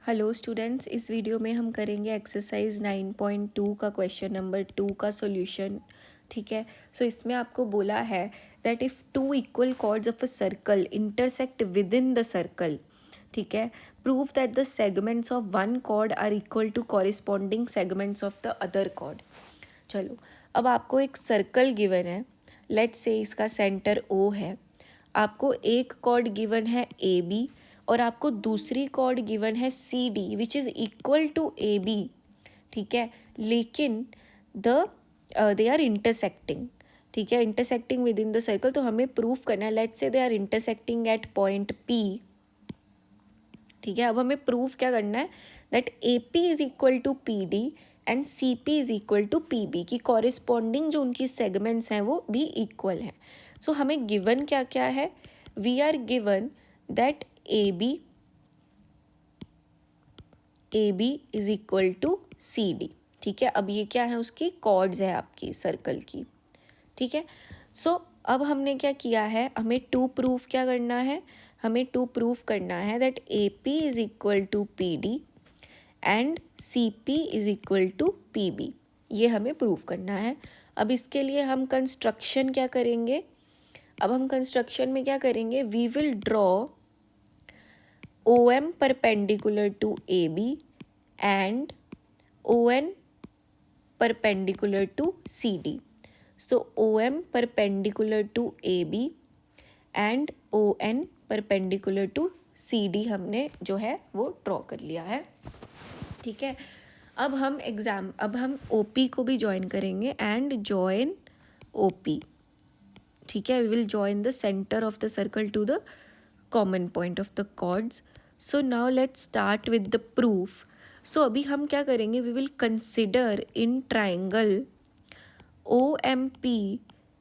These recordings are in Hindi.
हेलो स्टूडेंट्स, इस वीडियो में हम करेंगे एक्सरसाइज 9.2 का क्वेश्चन नंबर 2 का सॉल्यूशन। ठीक है। सो इसमें आपको बोला है that if two equal chords of a circle intersect within the circle, ठीक है, prove that the segments of one chord are equal to corresponding segments of the other chord. चलो, अब आपको एक सर्कल गिवन है, लेट्स से इसका सेंटर ओ है। आपको एक कॉर्ड गिवन है ए बी और आपको दूसरी कॉर्ड गिवन है C D which is equal to A B. ठीक है, लेकिन दे आर इंटरसेक्टिंग। ठीक है, intersecting within the circle, तो हमें प्रूफ करना है। Let's say they are intersecting at point P. ठीक है, अब हमें प्रूफ क्या करना है that A P is equal to P D and C P is equal to P B की कॉरिस्पॉन्डिंग जो उनकी सेगमेंट्स हैं वो भी इक्वल हैं। सो हमें गिवन क्या क्या है, we are given that A B is equal to C D. ठीक है, अब ये क्या है, उसकी कॉर्ड्स है आपकी सर्कल की। ठीक है, सो अब हमने क्या किया है, हमें टू प्रूफ क्या करना है, हमें टू प्रूफ करना है that A P is equal to P D and C P is equal to P B. ये हमें प्रूफ करना है। अब इसके लिए हम कंस्ट्रक्शन क्या करेंगे, अब हम कंस्ट्रक्शन में क्या करेंगे, we will draw O M perpendicular to A B and O N perpendicular to C D. So O M perpendicular to A B and O N perpendicular to C D हमने जो है वो ड्रॉ कर लिया है। ठीक है, अब हम ओ पी को भी ज्वाइन करेंगे एंड ज्वाइन ओ पी। ठीक है, we will join the centre of the circle to the common point of the chords. So now let's start with the proof. So अभी हम क्या करेंगे, we will consider in triangle O M P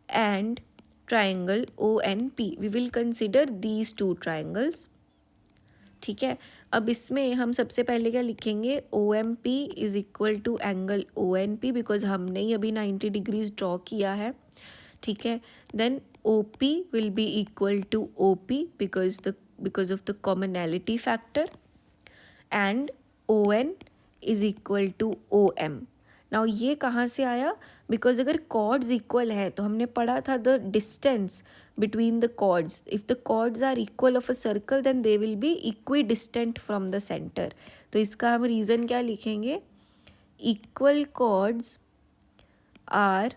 and triangle O N P, we will consider these two triangles. ठीक है, अब इसमें हम सबसे पहले क्या लिखेंगे, O M P is equal to angle O N P, because हमने ही अभी 90 डिग्रीज ड्रॉ किया है। ठीक है, then O P will be equal to O P because of the commonality factor and O N is equal to O M. Now ये कहाँ से आया, बिकॉज अगर कॉर्ड्स इक्वल है तो हमने पढ़ा था the distance between the chords. If the chords are equal of a circle then they will be equidistant from the center. तो इसका हम रीज़न क्या लिखेंगे, equal chords are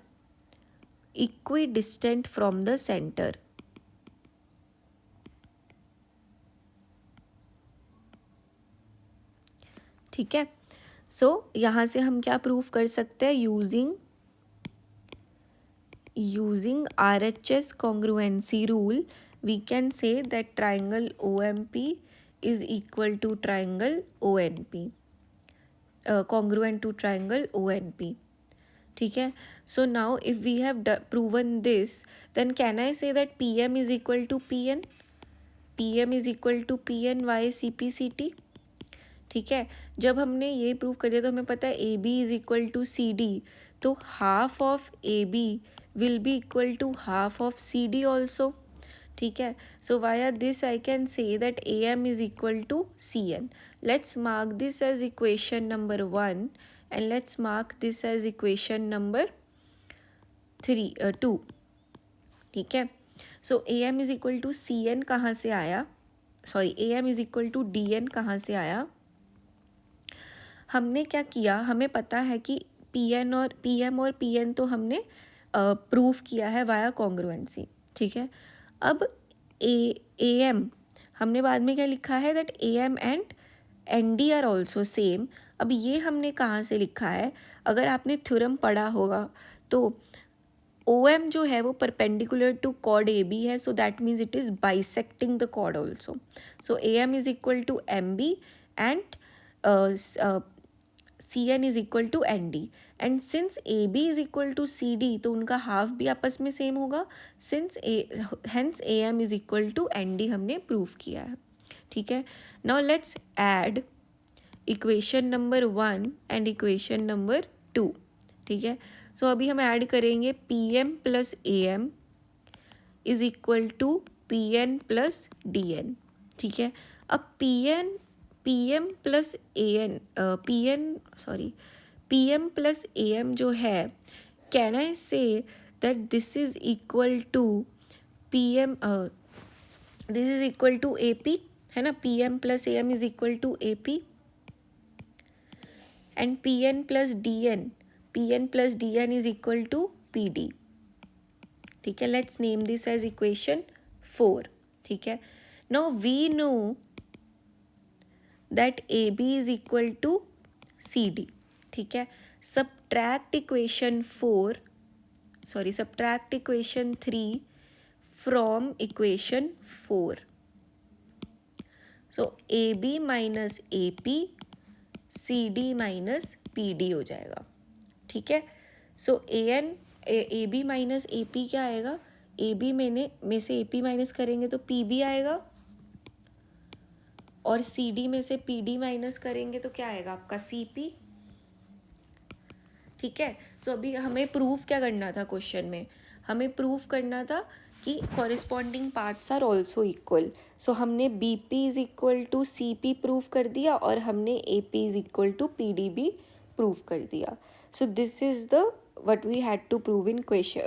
equidistant from the center. ठीक है, सो यहाँ से हम क्या प्रूफ कर सकते हैं, using RHS congruency rule we can say that triangle OMP is equal to triangle ONP, congruent to triangle ONP. ठीक है, so now if we have proven this then can I say that PM is equal to PN, PM is equal to PN y CPCT। ठीक है, जब हमने ये प्रूव कर दिया तो हमें पता है A B is equal to C D, तो half of A B will be equal to half of C D also. ठीक है, so via this I can say that A M is equal to C N. Let's mark this as equation number 1 and let's mark this as equation number 2। ठीक है, so A M is equal to C N कहाँ से आया, sorry A M is equal to D N कहाँ से आया, हमने क्या किया, हमें पता है कि पी एन और पी एम और पी एन तो हमने प्रूफ किया है वाया कॉन्ग्रुएंसी। ठीक है, अब ए एम हमने बाद में क्या लिखा है that A M and N D are also same. अब ये हमने कहाँ से लिखा है, अगर आपने थ्योरम पढ़ा होगा तो ओ एम जो है वो perpendicular to chord A B है, so that means it is bisecting the chord also. So A M is equal to M B and C N is equal to N D, and since A B is equal to C D तो उनका हाफ भी आपस में सेम होगा, hence A M is equal to N D हमने प्रूव किया है। ठीक है, now let's add equation number 1 and equation number 2। ठीक है, सो अभी हम ऐड करेंगे P M plus A M is equal to P N plus D N. ठीक है, अब P N PM plus AM जो है, can I say that this is equal to PM, this is equal to AP, है ना. PM plus AM is equal to AP and PN plus DN is equal to PD. ठीक है, let's name this as equation 4. ठीक है, now we know that AB is equal to CD. ठीक है, subtract equation 3 from equation 4. So AB minus AP, CD minus PD हो जाएगा. ठीक है, सो AB माइनस AP क्या आएगा, AB में से AP माइनस करेंगे तो PB आएगा, और CD में से PD माइनस करेंगे तो क्या आएगा आपका CP. ठीक है, सो अभी हमें प्रूफ क्या करना था क्वेश्चन में, हमें प्रूफ करना था कि corresponding parts are also equal. So हमने BP is equal to CP proof कर दिया और हमने AP is equal to PD भी प्रूफ कर दिया. So this is the what we had to prove in question